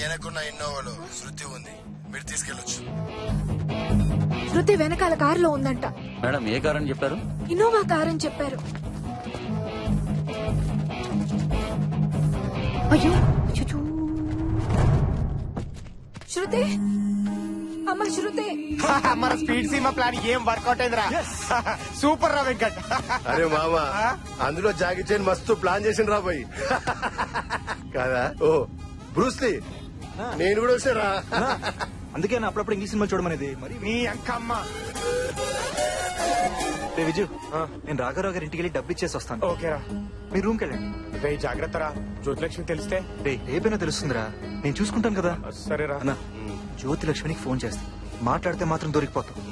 వెనకున్న ఇన్నోవాలో శృతి ఉంది, మీరు తీసుకెళ్ళొచ్చు. శృతి వెనకాల కారులో ఉందంట. మేడం ఏ కారు అని చెప్పారు? ఇన్నోవా కార్ అని చెప్పారు. అయ్యో అచ్చచ్చో. శృతి, అమ్మ శృతి. మన స్పీడ్ సీమా ప్లాన్ ఏం వర్కౌట్ అయిందిరా. సూపర్ రా వెంకట్. అరే మామా, అందులో జాకీ చైన్ మస్తు ప్లాన్ చేసిన రా పోయి కాదా? ఓ బ్రూస్లీ, నేను కూడా వచ్చారా. అందుకే నా అప్పుడప్పుడు ఇంగ్లీష్ సినిమా చూడమనేది. మరి నీ అంకమ్మ. విజు, నేను రాఘరావు గారి ఇంటికి వెళ్ళి డబ్బు ఇచ్చేసి వస్తాను. ఓకేరా, మీ రూమ్కి వెళ్ళండి. రే జాగ్రత్త రా, జ్యోతిలక్ష్మి తెలిస్తే. రేపైనా తెలుస్తుందిరా, నేను చూసుకుంటాను కదా. సరేరా అన్నా, జ్యోతిలక్ష్మికి ఫోన్ చేస్తా, మాట్లాడితే మాత్రం దొరికిపోతావు.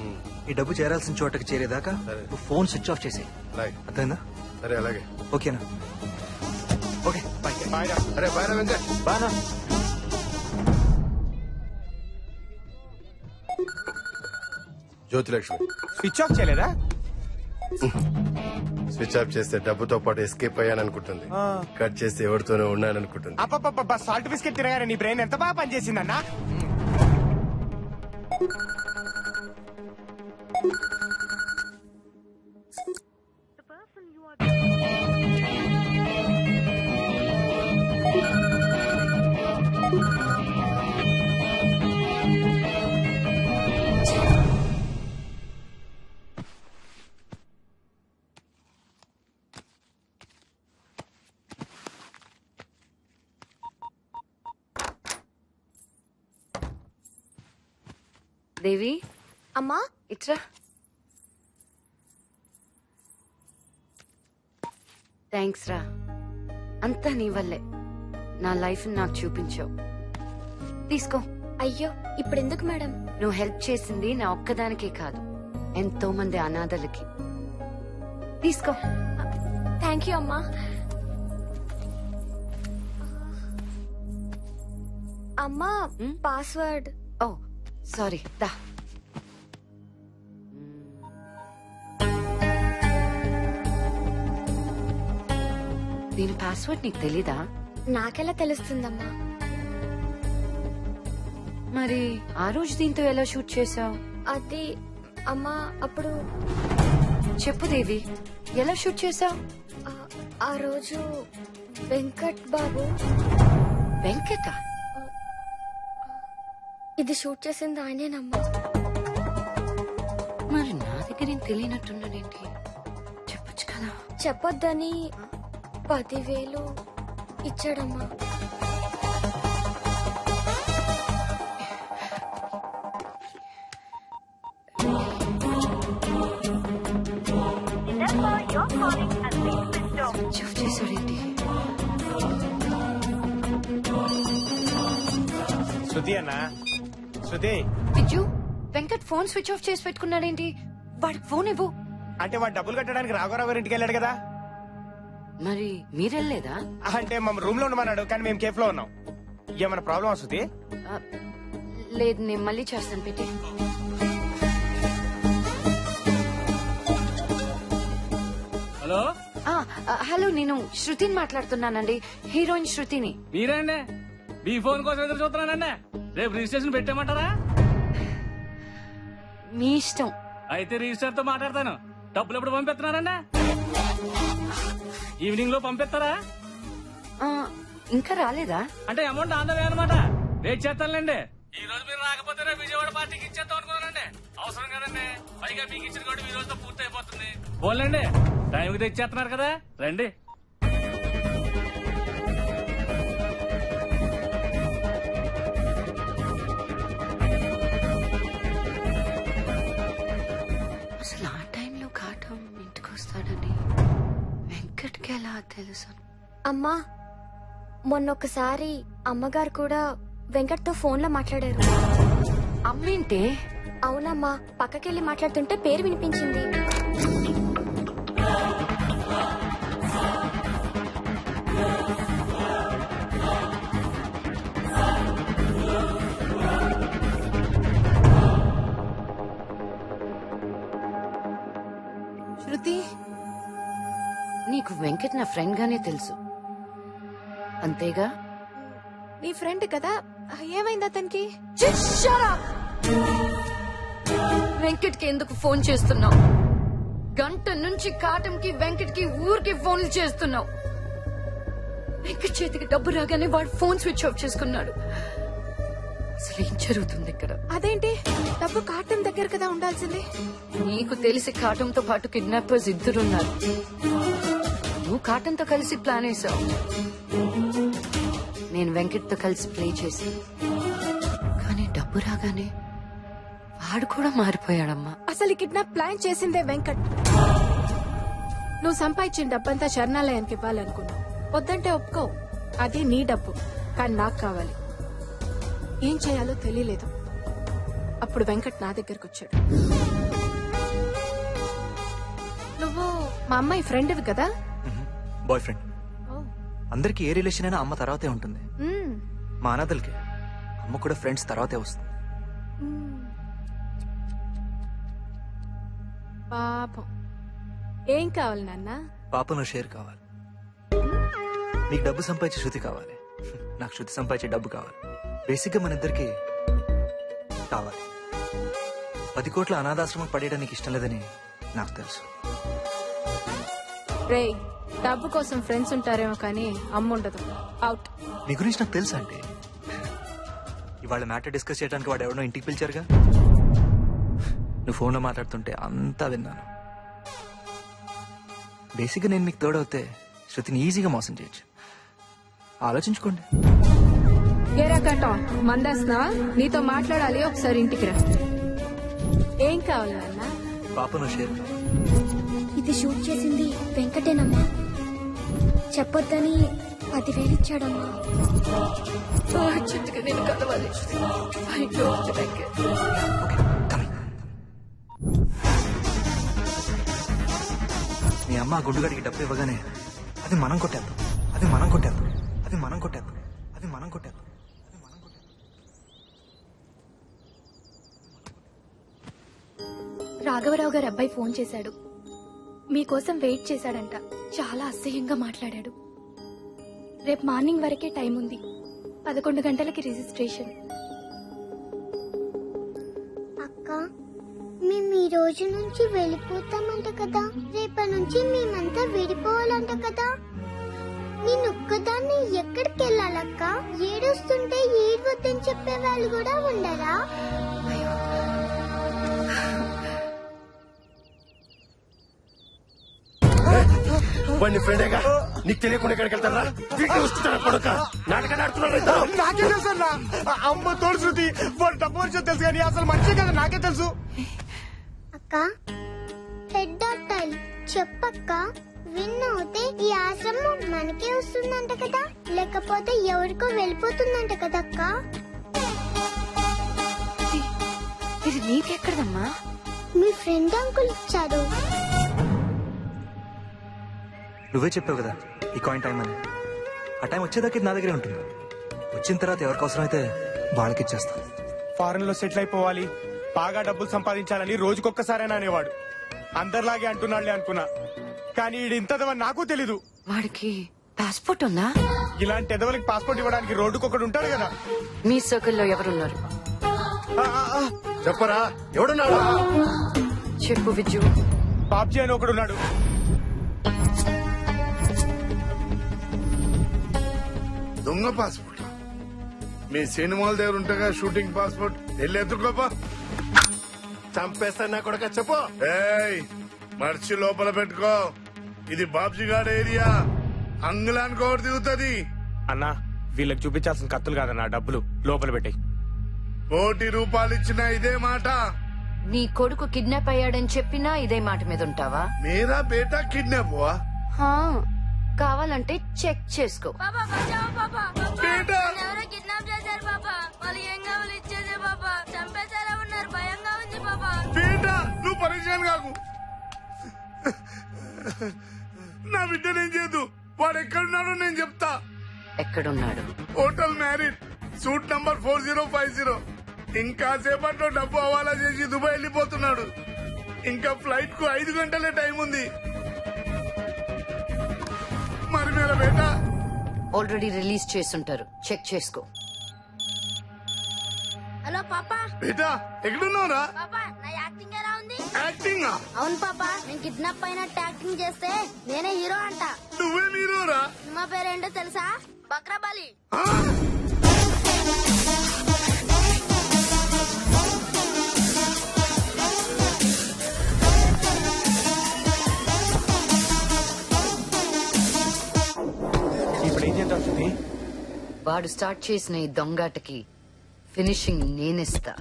ఈ డబ్బు చేరాల్సిన చోటకి చేరేదాకా నువ్వు ఫోన్ స్విచ్ ఆఫ్ చేసేయి. అర్థమైందా? సరే అలాగే. ఓకేనా? Okay bye. బాయ్ రా. అరే బాయ్ రా వెంకట్. బానా. జ్యోతిలక్ష్మి స్విచ్ ఆఫ్ చేయలేదా? స్విచ్ ఆఫ్ చేస్తే డబ్బుతో పాటు ఎస్కేప్ అయ్యాననుకుంటుంది, కట్ చేస్తే ఎవరితోనే ఉన్నాననుకుంటుంది. అప్ప సాల్ట్ బిస్కెట్ తినగానే నీ బ్రెయిన్ ఎంత బాగా పనిచేసిందన్నా. దేవి, అమ్మా ఇట్రా. థ్యాంక్స్ రా, అంతా నీ వల్లే. నా లైఫ్ నాకు చూపించావు. తీసుకో. అయ్యో ఇప్పుడెందుకు మేడం? నువ్వు హెల్ప్ చేసింది నా ఒక్కదానికే కాదు, ఎంతో మంది అనాథలకి. తీసుకో. థ్యాంక్ యూ అమ్మా. అమ్మా పాస్వర్డ్. ఓ సారీ, దా. దీని పాస్వర్డ్ నీకు తెలీదా? నాకెలా తెలుస్తుందమ్మా? మరి ఆ రోజు దీంతో ఎలా షూట్ చేసావు? అది అమ్మా అప్పుడు. చెప్పు దేవి, ఎలా షూట్ చేసావు? ఆ రోజు వెంకట్ బాబు. వెంకట? ఇది షూట్ చేసింది ఆయనేనమ్మా. మరి నా దగ్గర ఏం తెలియనట్టున్నాడేంటి? చెప్పొచ్చు కదా. చెప్పొద్దని 10,000 ఇచ్చాడమ్మా. చూఫ్ చేశాడేంటి? శృతి అన్నా, Shruti. Viju, Venkat phone switch off చేసి పెట్టుకున్నాడేంటి? వాడికి ఫోన్ ఇవ్వు. అంటే వాడు డబ్బులు కట్టడానికి రాఘవరావు గారి ఇంటికి వెళ్ళాడు కదా. మరి మీరెళ్ళలేదా? అంటే మా రూమ్ లో ఉండమన్నాడు, కానీ మేము కేఫ్ లో ఉన్నాం. ఏమైనా ప్రాబ్లమా శృతి? లేదు, నేను మళ్ళీ చేస్తాను. పెట్టి. హలో హలో, నేను శృతిని మాట్లాడుతున్నానండి, హీరోయిన్ శృతిని. మీరండి? మీ ఫోన్ కోసం ఎదురు చూస్తున్నానండి. రేపు రిజిస్ట్రేషన్ పెట్టేమంటారా? మీ ఇష్టం. అయితే రిజిస్టర్ తో మాట్లాడతాను. డబ్బులు ఎప్పుడు పంపిస్తున్నారండి? ఈవినింగ్ లో పంపిస్తారా? ఇంకా రాలేదా? అంటే అమౌంట్ ఆందవే అనమాట. వెయిట్ చేస్తానులేండి. ఈ రోజు మీరు రాకపోతే రేపు విజయవాడ పార్టీకి ఇచ్చేద్దాం అనుకున్నానండి. అవసరం కదండి, పైగా మీకు ఇచ్చిన కూడా ఈ రోజుతో పూర్తి అయిపోతుంది. పోలేండి, టైంకి తెచ్చేస్తున్నారు కదా, రండి. అసలు ఆ టైంలో ఘాటం ఇంటికి వస్తాడని వెంకట్కి ఎలా తెలుసు? అమ్మా మొన్నొకసారి అమ్మగారు కూడా వెంకట్ తో ఫోన్ లో మాట్లాడారు. అమ్మేంటే? అవునమ్మా, పక్కకెళ్ళి మాట్లాడుతుంటే పేరు వినిపించింది. శృతి, నీకు వెంకట్ నా ఫ్రెండ్ గానే తెలుసు అంతేగా? నీ ఫ్రెండ్ కదా, ఏమైంది అతనికి? వెంకట్ కి ఎందుకు ఫోన్ చేస్తున్నావు? గంట నుంచి కాటంకి వెంకట్ కి ఊరికి ఫోన్లు చేస్తున్నావు. వెంకట్ చేతికి డబ్బు రాగానే వాడు ఫోన్ స్విచ్ ఆఫ్ చేసుకున్నాడు. అసలు ఏం జరుగుతుంది ఇక్కడ? అదేంటి, డబ్బు కాటం దగ్గర కదా ఉండాల్సింది. నీకు తెలిసి కాటంతో పాటు కిడ్నాపర్స్ ఇద్దరున్నారు. నువ్వు కాటంతో కలిసి ప్లాన్ వేసావు, నేను వెంకట్ తో కలిసి ప్లే చేసి. కానీ డబ్బు రాగానే వాడు కూడా మారిపోయాడమ్మా. అసలు ఈ కిడ్నాప్ ప్లాన్ చేసిందే వెంకట్. నువ్వు సంపాదించిన డబ్బంతా శరణాలయానికి ఇవ్వాలనుకున్నావు. వద్దంటే ఒప్పుకో, అది నీ డబ్బు, కానీ నాకు కావాలి. ఏం చేయాలో తెలియలేదు. అప్పుడు వెంకట్ నా దగ్గరకు వచ్చాడు. నువ్వు మా అమ్మాయి ఫ్రెండ్వి కదా? Boy friend. అందరికి ఏ రిలేషన్ అయినా అమ్మ తర్వాతే ఉంటుంది. మా అనాథలకి అమ్మ కూడా ఫ్రెండ్స్ తర్వాతే వస్తుంది. పాపం. ఏం కావాలి నాన్న? పాపను షేర్ కావాలి. నీకు డబ్బు సంపాదించే శృతి కావాలి, నాకు శృతి సంపాదించే డబ్బు కావాలి. బేసిక్ గా మన ఇద్దరికి కావాలి. 10 కోట్ల అనాథాశ్రమం పడేయడానికి ఇష్టం లేదని నాకు తెలుసు. రేయ్, డబ్బు కోసం ఫ్రెండ్స్ ఉంటారేమో కానీ అమ్మ ఉండదు. అవుట్. నీ గురించి నాకు తెలుసు అంటే. ఇవాళ మ్యాటర్ డిస్కస్ చేయడానికి వాడు ఎవడో ఇంటికి పిలిచారుగా. నువ్వు ఫోన్లో మాట్లాడుతుంటే అంతా విన్నాను. బేసిక్గా నేను మీకు తోడవుతే శృతిని ఈజీగా మోసం చేయొచ్చు. ఆలోచించుకోండి. ఏరా కట్టం, మందేస్తున్నావా? నీతో మాట్లాడాలి, ఒకసారి ఇంటికి రా. ఏం కావాలి నాన్న? పాపను షేర్. ఇది షూట్ చేసింది వెంకటేనమ్మా. చెప్పొద్దని 10,000 ఇచ్చాడమ్మా. అర్జెంటుగా నేను కలవాలి. మీ అమ్మ గుండుగాడికి డబ్బు ఇవ్వగానే అది మనం కొట్టేద్దాం, అది మనం కొట్టేద్దాం, అది మనం కొట్టేద్దాం, అది మనం కొట్టేద్దాం. రాఘవరావు గారి అబ్బాయి ఫోన్ చేశాడు. మీకోసం వెయిట్ చేశాడంట. చాలా అసహ్యంగా మాట్లాడాడు. రేపు మార్నింగ్ వరకే టైం ఉంది. 11 గంటలకి రిజిస్ట్రేషన్. అక్క, మేము ఈ రోజు నుంచి వెళ్ళిపోతామంట కదా. రేపటి నుంచి మేమంతా విడిపోవాలంట కదా. నేను ఒక్కదాన్ని ఎక్కడికి వెళ్ళాలక్క? ఏడుస్తుంటే ఏడవద్దని చెప్పే వాళ్ళు కూడా ఉండరా? వాడిని ఫ్రెండేగా, నీకు తెలియకుండా ఎక్కడికి వెళ్తారా? వీటిని వస్తున్నారా కొడుక? నాటకాన్ని ఆడుతున్నారా ఇద్దరు? నాకే తెలుసు అన్న. అమ్మ తోడు శృతి, వాడు డబ్బు వచ్చి తెలుసు కానీ అసలు మంచి కదా నాకే తెలుసు. అక్క, హెడ్ డాక్టర్ చెప్పక్క. విన్ అవుతే ఈ ఆశ్రమం మనకే వస్తుందంట కదా, లేకపోతే ఎవరికో వెళ్ళిపోతుందంట కదక్క. ఇది నీకెక్కడమ్మా? మీ ఫ్రెండ్ అంకుల్ ఇచ్చారు. నువ్వే చెప్పావు కదా ఈ కాయిన్ టైం అని. ఆ టైం వచ్చేదాకా ఇది నా దగ్గరే ఉంటుంది. వచ్చిన తర్వాత ఎవరికి అవసరం అయితే వాళ్ళకి ఇచ్చేస్తాను. ఫారెన్ లో సెటిల్ అయిపోవాలి, బాగా డబ్బులు సంపాదించాలని రోజుకొక్కసారైనా అనేవాడు. అందరిలాగే అంటున్నాడులే అనుకున్నా, కానీ ఈడు ఇంతదవని నాకు తెలీదు. వాడికి పాస్పోర్ట్ ఉందా? ఇలాంటి ఎదవలకి పాస్పోర్ట్ ఇవ్వడానికి రోడ్డుకొకడు ఉంటాడు కదా. మీ సర్కిల్లో ఎవరున్నారు? చెప్పరా, ఎవడున్నాడు? చెప్పు విజు. బాబ్జీ అని ఒకడున్నాడు. దొంగ పాస్పోర్ట్ మీ సినిమాల దగ్గర ఉంటగా షూటింగ్ పాస్పోర్ట్ వెళ్ళి ఎత్తుకోపా. చంపేస్తా నా కొడుక. చెప్పు. ఏయ్, మర్చి లోపల పెట్టుకో. ఇది బాబ్జీగాడ్ ఏరియా. అంగుళానికి ఒకటి దిగుతుంది. అన్నా, వీళ్ళకి చూపించాల్సిన కత్తులు కాదన్నా, డబ్బులు లోపల పెట్టాయి. ₹1 కోటి ఇచ్చిన ఇదే మాట. నీ కొడుకు కిడ్నాప్ అయ్యాడని చెప్పినా ఇదే మాట మీద ఉంటావా? మీరా బేటా కిడ్నాప్ హువా? హా, కావాలంటే చెక్ చేసుకో. బేటా బేటా, నువ్వు పరేషాన్ కాకు. నా బిడ్డ నేను చేయదు. వాడు ఎక్కడున్నాడో నేను చెప్తా. ఎక్కడున్నాడు? Hotel married, suit number 4050. ఇంకా సేపట్లో డబ్బు హవాలా చేసి దుబాయ్ వెళ్ళిపోతున్నాడు. ఇంకా ఫ్లైట్ కు 5 గంటలే టైం ఉంది. మరి మేర బేటా ఆల్రెడీ రిలీజ్ చేసుంటారు, చెక్ చేసుకో. హలో పాపా. బేటా ఎక్కడున్నావురా? పాపా నా యాక్టింగ్ ఎలా ఉంది? యాక్టింగ్? అవును పాపా, నేను కిడ్నాప్ అయినట్టు యాక్టింగ్ చేస్తే నేనే హీరో అంట. నువ్వే హీరోరా? సినిమా పేరేంటో తెలుసా? బక్రాబలి. ఇప్పుడు ఏం చేద్దాం శృతి? వాడు స్టార్ట్ చేసిన ఈ దొంగాటకి ఫినిషింగ్ నేనిస్తా.